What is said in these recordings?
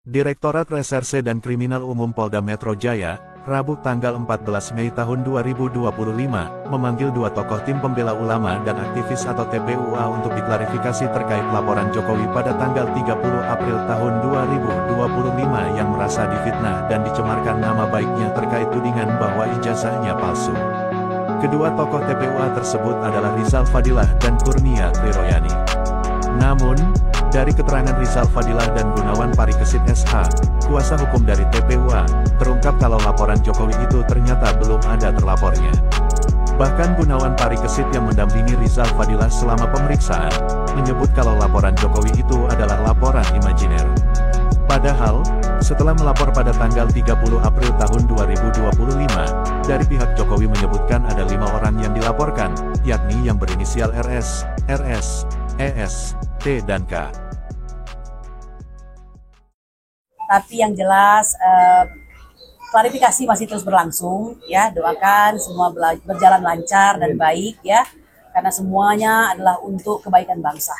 Direktorat Reserse dan Kriminal Umum Polda Metro Jaya, Rabu tanggal 14 Mei tahun 2025, memanggil dua tokoh tim pembela ulama dan aktivis atau TPUA untuk diklarifikasi terkait laporan Jokowi pada tanggal 30 April tahun 2025 yang merasa difitnah dan dicemarkan nama baiknya terkait tudingan bahwa ijazahnya palsu. Kedua tokoh TPUA tersebut adalah Rizal Fadilah dan Kurnia Triroyani. Namun, dari keterangan Rizal Fadilah dan Gunawan Parikesit SH, kuasa hukum dari TPUA, terungkap kalau laporan Jokowi itu ternyata belum ada terlapornya. Bahkan Gunawan Parikesit yang mendampingi Rizal Fadilah selama pemeriksaan, menyebut kalau laporan Jokowi itu adalah laporan imajiner. Padahal, setelah melapor pada tanggal 30 April tahun 2025, dari pihak Jokowi menyebutkan ada 5 orang yang dilaporkan, yakni yang berinisial RS, ES, T, dan K. Tapi yang jelas klarifikasi masih terus berlangsung ya, doakan semua berjalan lancar dan baik ya, karena semuanya adalah untuk kebaikan bangsa.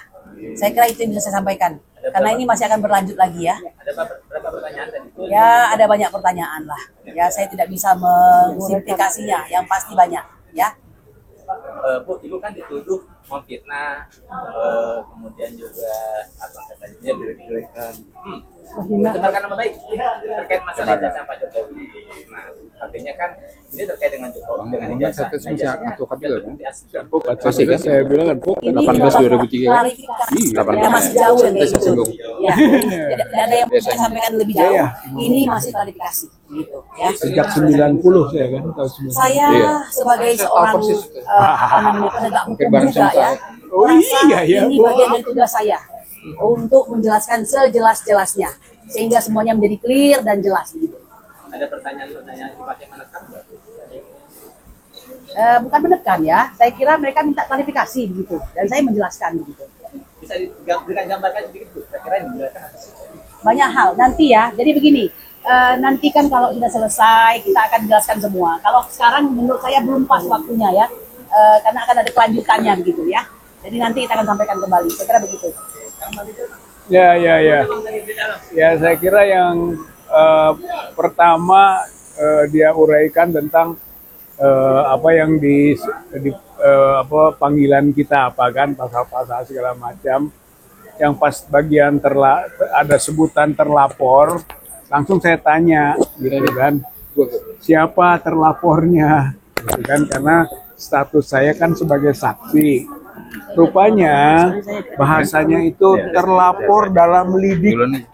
Saya kira itu yang bisa saya sampaikan, karena ini masih akan berlanjut lagi ya. Ada berapa pertanyaan tadi? Ya ada banyak pertanyaan lah ya, saya tidak bisa mensimplifikasinya, yang pasti banyak ya. Bu, Ibu kan dituduh memfitnah, kemudian juga apa katanya mencemarkan nama baik terkait masalah ijazah Pak Jokowi. Nah, artinya kan ini terkait dengan Jokowi dengan ijazah. Saya bilang kan 18 2003. Ya masih jauh yang kayak gitu. Ya. Tidak ada yang bisa sampaikan lebih jauh. Ini masih klarifikasi gitu ya. Sejak 90 saya kan tahu semua. Saya sebagai seorang penegak hukum juga ya. Oh iya, ini bagian dari tugas saya untuk menjelaskan sejelas-jelasnya sehingga semuanya menjadi clear dan jelas gitu. Ada pertanyaan sifatnya menekan? Bukan menekan ya, saya kira mereka minta klarifikasi begitu dan saya menjelaskan begitu. Bisa digambarkan sedikit Bu, kira-kira yang dijelaskan apa sih? Banyak hal nanti ya, jadi begini, nanti kan kalau sudah selesai kita akan jelaskan semua. Kalau sekarang menurut saya belum pas waktunya ya, karena akan ada kelanjutannya begitu ya. Jadi nanti kita akan sampaikan kembali, saya kira begitu. Ya. Ya, saya kira yang pertama dia uraikan tentang apa yang panggilan kita apa kan, pasal-pasal segala macam. Yang pas bagian ada sebutan terlapor, langsung saya tanya gitu kan, siapa terlapornya gitu kan, karena status saya kan sebagai saksi. Rupanya bahasanya itu terlapor dalam lidik.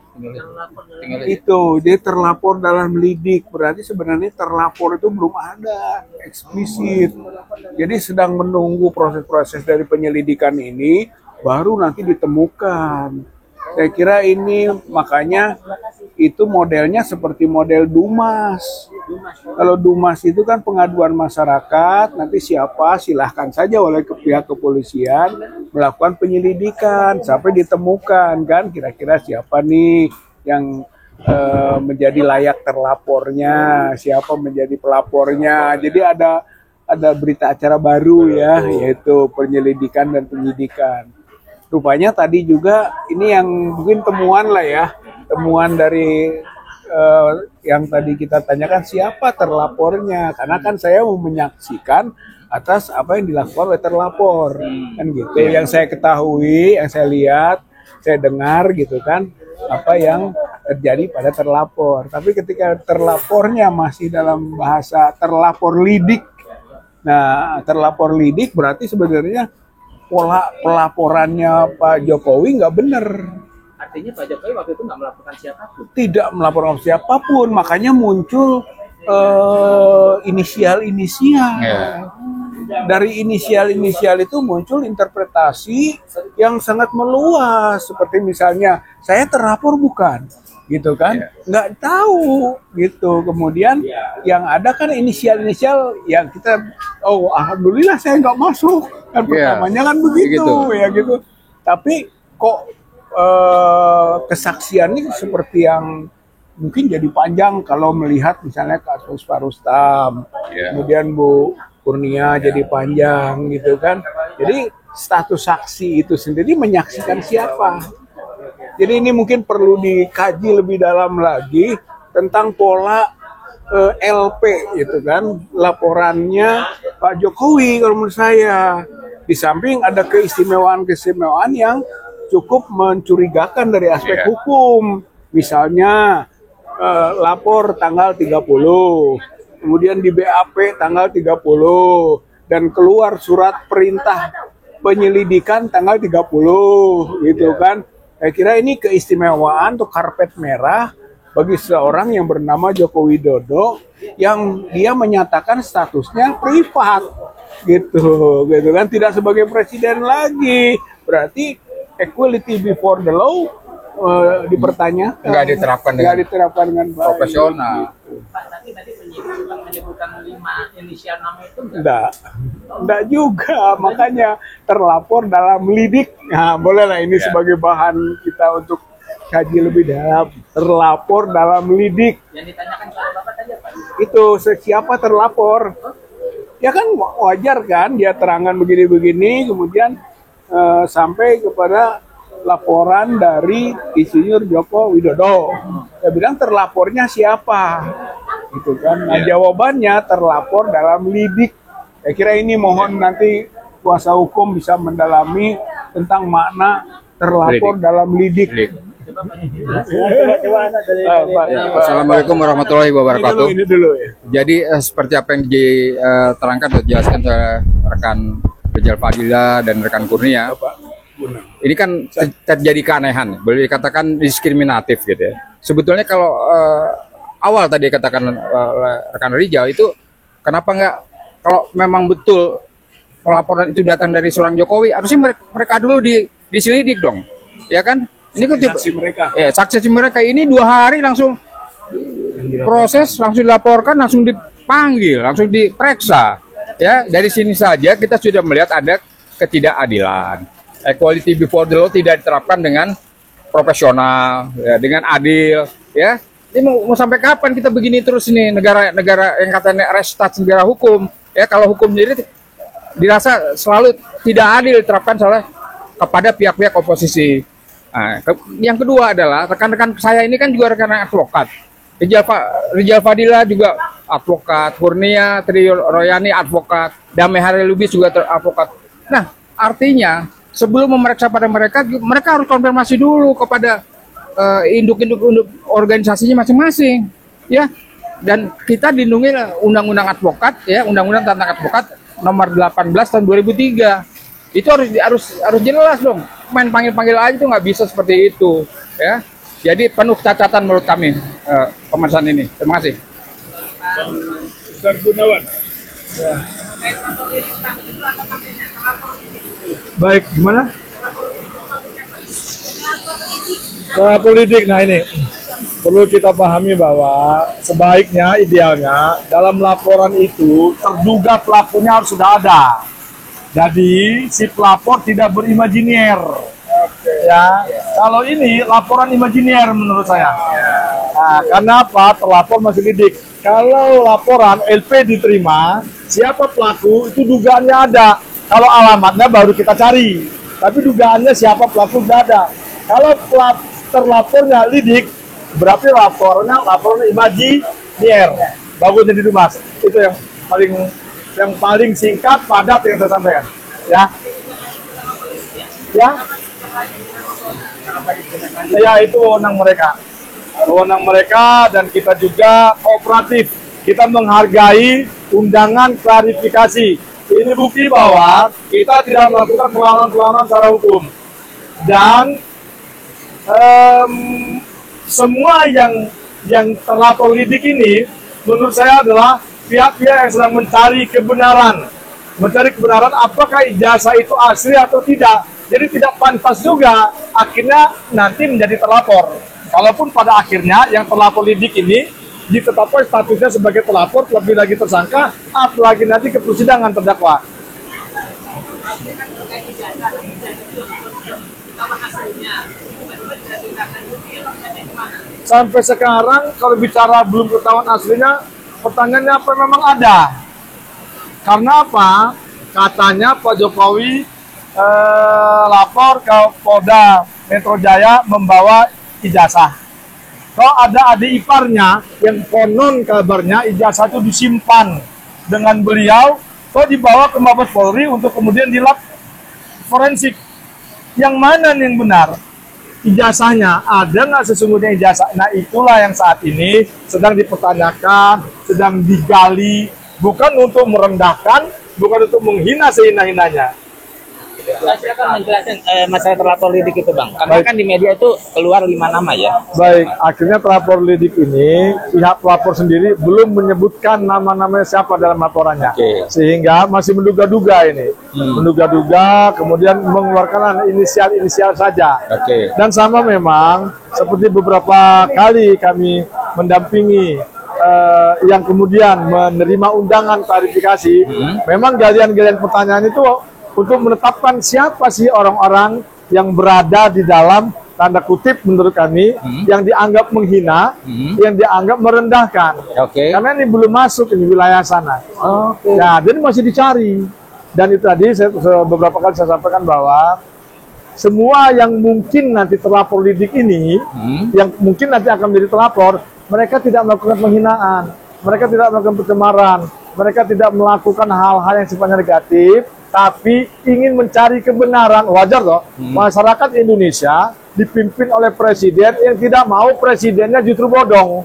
Itu dia terlapor dalam lidik, berarti sebenarnya terlapor itu belum ada eksplisit. Jadi sedang menunggu proses-proses dari penyelidikan ini baru nanti ditemukan. Saya kira ini makanya itu modelnya seperti model Dumas. Kalau Dumas itu kan pengaduan masyarakat, nanti siapa silahkan saja oleh pihak kepolisian melakukan penyelidikan sampai ditemukan kan kira-kira siapa nih yang menjadi layak terlapornya, siapa menjadi pelapornya. Jadi ada berita acara baru ya, yaitu penyelidikan dan penyidikan. Rupanya tadi juga ini yang mungkin temuan lah ya, temuan dari yang tadi kita tanyakan siapa terlapornya, karena kan saya mau menyaksikan atas apa yang dilakukan oleh terlapor kan gitu. Yang saya ketahui, yang saya lihat, saya dengar gitu kan, apa yang terjadi pada terlapor. Tapi ketika terlapornya masih dalam bahasa terlapor lidik, nah terlapor lidik berarti sebenarnya pola pelaporannya Pak Jokowi nggak benar. Artinya Pak Jokowi waktu itu nggak melaporkan siapapun? Tidak melaporkan siapapun, makanya muncul inisial-inisial. Dari inisial-inisial itu muncul interpretasi yang sangat meluas. Seperti misalnya, saya terlapor bukan? Gitu kan? Nggak tahu gitu. Kemudian yang ada kan inisial-inisial yang kita, oh alhamdulillah saya nggak masuk. Kan pertamanya kan begitu ya gitu. Tapi kok kesaksiannya seperti yang mungkin jadi panjang kalau melihat misalnya kasus Pak Rustam, kemudian Bu Kurnia jadi panjang gitu kan. Jadi status saksi itu sendiri menyaksikan siapa. Jadi ini mungkin perlu dikaji lebih dalam lagi tentang pola LP gitu kan, laporannya Pak Jokowi kalau menurut saya. Di samping ada keistimewaan-keistimewaan yang cukup mencurigakan dari aspek hukum. Misalnya lapor tanggal 30, kemudian di BAP tanggal 30, dan keluar surat perintah penyelidikan tanggal 30 gitu kan. Saya kira ini keistimewaan atau karpet merah bagi seorang yang bernama Joko Widodo yang dia menyatakan statusnya privat gitu kan, tidak sebagai presiden lagi. Berarti equality before the law dipertanyakan, nggak diterapkan dengan baik. Profesional. Pak, tadi menyebutkan 5 inisial nama itu enggak juga, makanya terlapor dalam lidik. Nah, bolehlah ini sebagai bahan kita untuk kaji lebih dalam. Terlapor dalam lidik. Yang ditanyakan kepada Bapak tadi apa? Itu siapa terlapor? Ya kan wajar kan dia terangkan begini-begini, kemudian sampai kepada laporan dari Insinyur Joko Widodo. Saya bilang terlapornya siapa? Gitu kan. Nah, jawabannya terlapor dalam lidik. Saya kira ini mohon nanti kuasa hukum bisa mendalami tentang makna terlapor dalam lidik. Assalamualaikum warahmatullahi wabarakatuh. Ini dulu ya. Jadi seperti apa yang diterangkan dan dijelaskan oleh rekan Rizal Fadila dan rekan Kurnia, ini kan terjadi keanehan, boleh dikatakan diskriminatif gitu ya. Sebetulnya kalau awal tadi katakan oleh rekan Rizal itu, kenapa nggak, kalau memang betul laporan itu datang dari seorang Jokowi, harusnya mereka dulu diselidik dong, ya kan? Ini kan Saksi mereka. saksi mereka ini 2 hari langsung proses, langsung dilaporkan, langsung dipanggil, langsung diperiksa. Ya, dari sini saja kita sudah melihat ada ketidakadilan. Equality before the law tidak diterapkan dengan profesional, ya, dengan adil. Ya, ini mau sampai kapan kita begini terus ini, negara yang katanya restat negara hukum. Ya, kalau hukum sendiri dirasa selalu tidak adil diterapkan kepada pihak-pihak oposisi. Nah, yang kedua adalah rekan-rekan saya ini kan juga rekan advokat. Rizal Fadila juga advokat, Kurnia, Trio Royani advokat, Damai Hari Lubis juga advokat. Nah, artinya sebelum memeriksa pada mereka harus konfirmasi dulu kepada induk-induk organisasinya masing-masing, ya. Dan kita dilindungi Undang-Undang Advokat, ya, Undang-Undang tentang Advokat nomor 18 tahun 2003. Itu harus jelas dong. Main panggil-panggil aja itu nggak bisa seperti itu, ya. Jadi penuh catatan menurut kami pemeriksaan ini. Terima kasih. Ustaz Gunawan. Ya. Baik, gimana? Soal politik, nah ini perlu kita pahami bahwa sebaiknya, idealnya dalam laporan itu terduga pelakunya harus sudah ada. Jadi si pelapor tidak berimajiner. Ya, kalau ini laporan imajiner menurut saya. Nah, karena apa? Terlapor masih lidik. Kalau laporan LP diterima, siapa pelaku itu dugaannya ada. Kalau alamatnya baru kita cari. Tapi dugaannya siapa pelaku sudah ada. Kalau terlapornya lidik, berarti laporan imajiner. Bagus jadi Mas. Itu yang paling singkat, padat yang saya sampaikan. Ya itu wewenang mereka dan kita juga kooperatif. Kita menghargai undangan klarifikasi. Ini bukti bahwa kita tidak melakukan perlawanan secara hukum. Dan semua yang terlapor lidik ini menurut saya adalah pihak-pihak yang sedang mencari kebenaran apakah ijazah itu asli atau tidak. Jadi tidak pantas juga akhirnya nanti menjadi terlapor. Walaupun pada akhirnya yang terlapor lidik ini ditetapkan statusnya sebagai terlapor, lebih lagi tersangka, apalagi nanti ke persidangan terdakwa. Sampai sekarang kalau bicara belum ketahuan aslinya, pertanyaannya apa memang ada? Karena apa? Katanya Pak Jokowi lapor ke Polda Metro Jaya membawa ijazah. Kalau ada adik iparnya yang konon kabarnya ijazah itu disimpan dengan beliau, kok dibawa ke Mabes Polri untuk kemudian dilap forensik. Yang mana nih yang benar? Ijazahnya ada nggak sesungguhnya ijazah? Nah itulah yang saat ini sedang dipertanyakan, sedang digali, bukan untuk merendahkan, bukan untuk menghina sehina-hinanya. Silakan menjelaskan masalah terlapor lidik itu Bang. Karena kan di media itu keluar 5 nama ya. Baik, akhirnya pelapor lidik ini pihak pelapor sendiri belum menyebutkan nama-namanya siapa dalam laporannya, sehingga masih menduga-duga ini, menduga-duga, kemudian mengeluarkan inisial-inisial saja. Dan sama memang seperti beberapa kali kami mendampingi yang kemudian menerima undangan klarifikasi, memang galian-galian pertanyaan itu untuk menetapkan siapa sih orang-orang yang berada di dalam tanda kutip menurut kami yang dianggap menghina, yang dianggap merendahkan. Karena ini belum masuk ini wilayah sana. Nah, jadi masih dicari. Dan itu tadi beberapa kali saya sampaikan bahwa semua yang mungkin nanti terlapor lidik ini, yang mungkin nanti akan menjadi terlapor, mereka tidak melakukan penghinaan, mereka tidak melakukan pencemaran, mereka tidak melakukan hal-hal yang sifatnya negatif, tapi ingin mencari kebenaran. Wajar toh, masyarakat Indonesia dipimpin oleh presiden yang tidak mau presidennya justru bodong.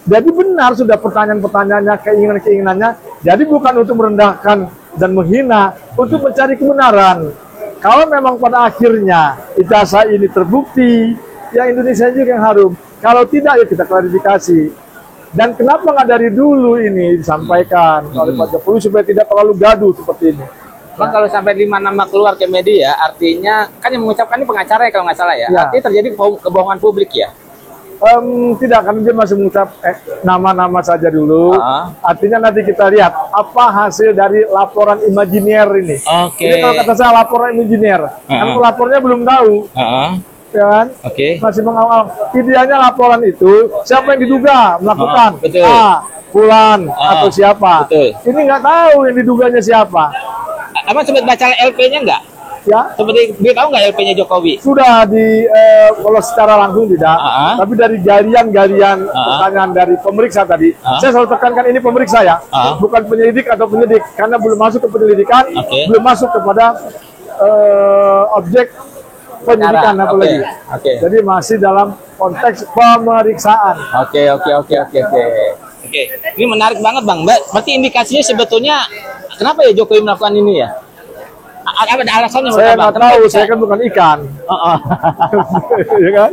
Jadi benar sudah pertanyaan-pertanyaannya, keinginan-keinginannya. Jadi bukan untuk merendahkan dan menghina, untuk mencari kebenaran. Kalau memang pada akhirnya ijazah ini terbukti, ya Indonesia juga yang harum. Kalau tidak, ya kita klarifikasi. Dan kenapa nggak dari dulu ini disampaikan oleh Pak Jokowi supaya tidak terlalu gaduh seperti ini. Bang, kalau sampai 5 nama keluar ke media, artinya kan yang mengucapkan ini pengacara ya kalau nggak salah ya. Artinya terjadi kebohongan publik ya? Tidak, kan dia masih mengucap nama-nama saja dulu. Artinya nanti kita lihat apa hasil dari laporan imajiner ini. Ini kalau kata saya laporan imajiner, kan pelapornya belum tahu. Ya kan? Masih mengawal. Idealnya laporan itu siapa yang diduga melakukan Fulan atau siapa. Ini nggak tahu yang diduganya siapa. Abang sempat baca LP-nya nggak? Ya. Seperti dia tahu nggak LP-nya Jokowi? Sudah kalau secara langsung tidak, tapi dari galian-galian pertanyaan dari pemeriksa tadi, saya selalu tekankan ini pemeriksa ya, bukan penyelidik atau penyidik, karena belum masuk ke penyelidikan, belum masuk kepada objek penyidikan apalagi. Jadi masih dalam konteks pemeriksaan. Oke. Ini menarik banget Bang. Berarti indikasinya sebetulnya kenapa ya Jokowi melakukan ini ya? Ada alasannya? Saya nggak tahu, saya kan bukan ikan. Ya kan?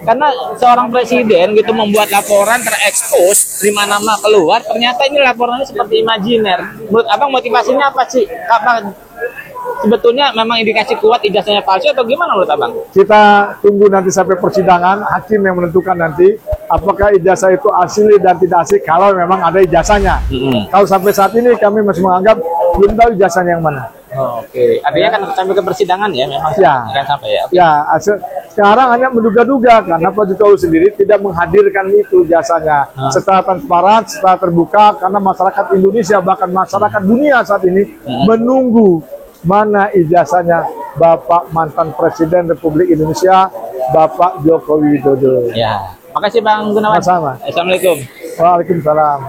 Karena seorang presiden gitu membuat laporan terekspos 5 nama keluar, ternyata ini laporannya seperti imajiner. Menurut Abang motivasinya apa sih? Sebetulnya memang indikasi kuat ijazahnya palsu atau gimana menurut Abang? Kita tunggu nanti sampai persidangan, hakim yang menentukan nanti apakah ijazah itu asli dan tidak asli kalau memang ada ijazahnya. Kalau sampai saat ini kami masih menganggap belum tahu ijazahnya yang mana. Artinya kan sampai ke persidangan ya memang. Kan sampai ya. Ya, sekarang hanya menduga-duga karena Pak Jokowi sendiri tidak menghadirkan itu jasanya secara transparan, secara terbuka, karena masyarakat Indonesia bahkan masyarakat dunia saat ini menunggu mana ijazahnya Bapak mantan Presiden Republik Indonesia, Bapak Joko Widodo. Ya, makasih Bang Gunawan. Sama. Assalamualaikum. Waalaikumsalam.